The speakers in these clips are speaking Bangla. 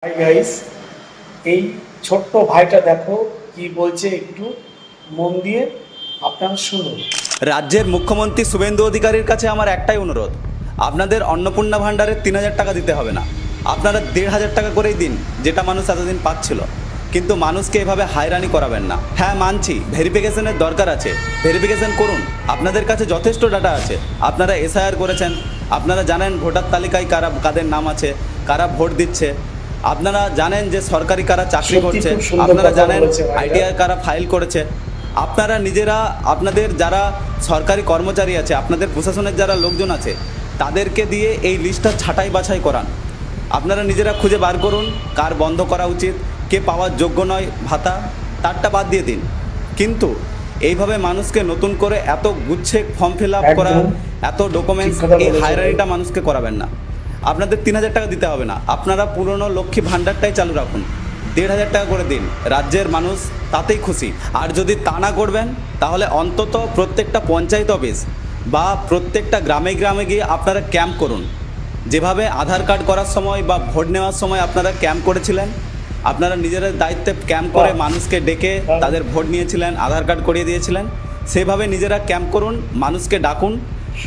হাই গাইস, এই ছোট্ট ভাইটা দেখো কি বলছে, একটু মন দিয়ে আপনারা শুনুন। রাজ্যের মুখ্যমন্ত্রী শুভেন্দু অধিকারীর কাছে আমার একটাই অনুরোধ, আপনাদের অন্নপূর্ণা ভাণ্ডারে ৩,০০০ টাকা দিতে হবে না, আপনারা ১,৫০০ টাকা করেই দিন, যেটা মানুষ এতদিন পাচ্ছিল। কিন্তু মানুষকে এভাবে হয়রানি করাবেন না। হ্যাঁ মানছি, ভেরিফিকেশনের দরকার আছে, ভেরিফিকেশন করুন, আপনাদের কাছে যথেষ্ট ডাটা আছে, আপনারা এসআইআর করেছেন, আপনারা জানেন ভোটার তালিকায় কাদের নাম আছে, কারা ভোট দিচ্ছে, আপনারা জানেন যে সরকারি কারা চাকরি করছে, আপনারা জানেন আইটিআই কারা ফাইল করেছে। আপনারা নিজেরা আপনাদের যারা সরকারি কর্মচারী আছে, আপনাদের প্রশাসনের যারা লোকজন আছে, তাদেরকে দিয়ে এই লিস্টটা ছাঁটাই বাছাই করান। আপনারা নিজেরা খুঁজে বার করুন কার বন্ধ করা উচিত, কে পাওয়ার যোগ্য নয় ভাতা, তারটা বাদ দিয়ে দিন। কিন্তু এইভাবে মানুষকে নতুন করে এত গুচ্ছে ফর্ম ফিল আপ করা, এত ডকুমেন্টস, এই হায়রানিটা মানুষকে করাবেন না। আপনাদের ৩,০০০ টাকা দিতে হবে না, আপনারা পুরনো লক্ষ্মী ভাণ্ডারটাই চালু রাখুন, ১,৫০০ টাকা করে দিন, রাজ্যের মানুষ তাতেই খুশি। আর যদি তা না করবেন তাহলে অন্তত প্রত্যেকটা পঞ্চায়েত অফিস বা প্রত্যেকটা গ্রামে গ্রামে গিয়ে আপনারা ক্যাম্প করুন। যেভাবে আধার কার্ড করার সময় বা ভোট নেওয়ার সময় আপনারা ক্যাম্প করেছিলেন, আপনারা নিজেদের দায়িত্বে ক্যাম্প করে মানুষকে ডেকে তাদের ভোট নিয়েছিলেন, আধার কার্ড করিয়ে দিয়েছিলেন, সেভাবে নিজেরা ক্যাম্প করুন, মানুষকে ডাকুন,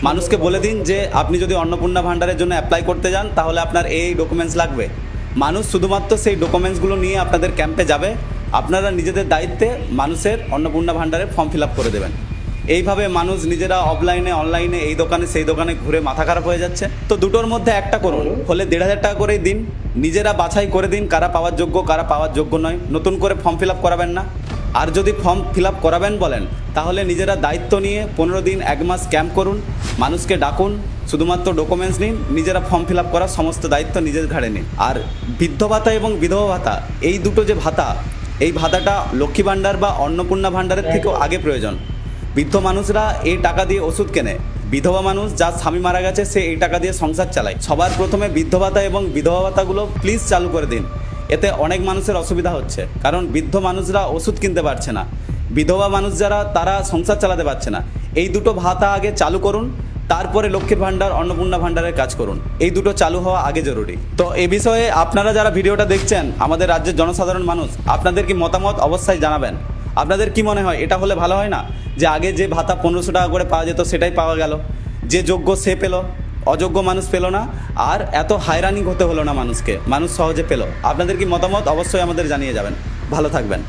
মানুষকে বলে দিন যে আপনি যদি অন্নপূর্ণা ভাণ্ডারের জন্য অ্যাপ্লাই করতে যান তাহলে আপনার এই ডকুমেন্টস লাগবে। মানুষ শুধুমাত্র সেই ডকুমেন্টসগুলো নিয়ে আপনাদের ক্যাম্পে যাবে, আপনারা নিজেদের দায়িত্বে মানুষের অন্নপূর্ণা ভাণ্ডারে ফর্ম ফিল আপ করে দেবেন। এইভাবে মানুষ নিজেরা অফলাইনে অনলাইনে এই দোকানে সেই দোকানে ঘুরে মাথা খারাপ হয়ে যাচ্ছে। তো দুটোর মধ্যে একটা করুন, হলে ১,৫০০ টাকা করেই দিন, নিজেরা বাছাই করে দিন কারা পাওয়ার যোগ্য কারা পাওয়ার যোগ্য নয়, নতুন করে ফর্ম ফিল আপ করাবেন না। আর যদি ফর্ম ফিল আপ করাবেন বলেন তাহলে নিজেরা দায়িত্ব নিয়ে ১৫ দিন ১ মাস ক্যাম্প করুন, মানুষকে ডাকুন, শুধুমাত্র ডকুমেন্টস নিন, নিজেরা ফর্ম ফিল আপ করার সমস্ত দায়িত্ব নিজের ঘাড়ে নিন। আর বৃদ্ধ ভাতা এবং বিধবা ভাতা, এই দুটো যে ভাতা, এই ভাতাটা লক্ষ্মী ভাণ্ডার বা অন্নপূর্ণা ভাণ্ডারের থেকেও আগে প্রয়োজন। বৃদ্ধ মানুষরা এই টাকা দিয়ে ওষুধ কেনে, বিধবা মানুষ যার স্বামী মারা গেছে সে এই টাকা দিয়ে সংসার চালায়। সবার প্রথমে বৃদ্ধ ভাতা এবং বিধবা ভাতাগুলো প্লিজ চালু করে দিন, এতে অনেক মানুষের অসুবিধা হচ্ছে, কারণ বৃদ্ধ মানুষরা ওষুধ কিনতে পারছে না, বিধবা মানুষ যারা তারা সংসার চালাতে পারছে না। এই দুটো ভাতা আগে চালু করুন, তারপরে লক্ষ্মীর ভাণ্ডার অন্নপূর্ণা ভাণ্ডারের কাজ করুন, এই দুটো চালু হওয়া আগে জরুরি। তো এ বিষয়ে আপনারা যারা ভিডিওটা দেখছেন, আমাদের রাজ্যের জনসাধারণ মানুষ, আপনাদের কি মতামত অবশ্যই জানাবেন। আপনাদের কি মনে হয় এটা হলে ভালো হয় না? যে আগে যে ভাতা ১৫০০ টাকা করে পাওয়া যেত সেটাই পাওয়া গেল, যে যোগ্য সে পেল, অযোগ্য মানুষ পেল না, আর এত হয়রানি হতে হলো না মানুষকে, মানুষ সহজে পেল। আপনাদের কি মতামত অবশ্যই আমাদের জানিয়ে যাবেন। ভালো থাকবেন।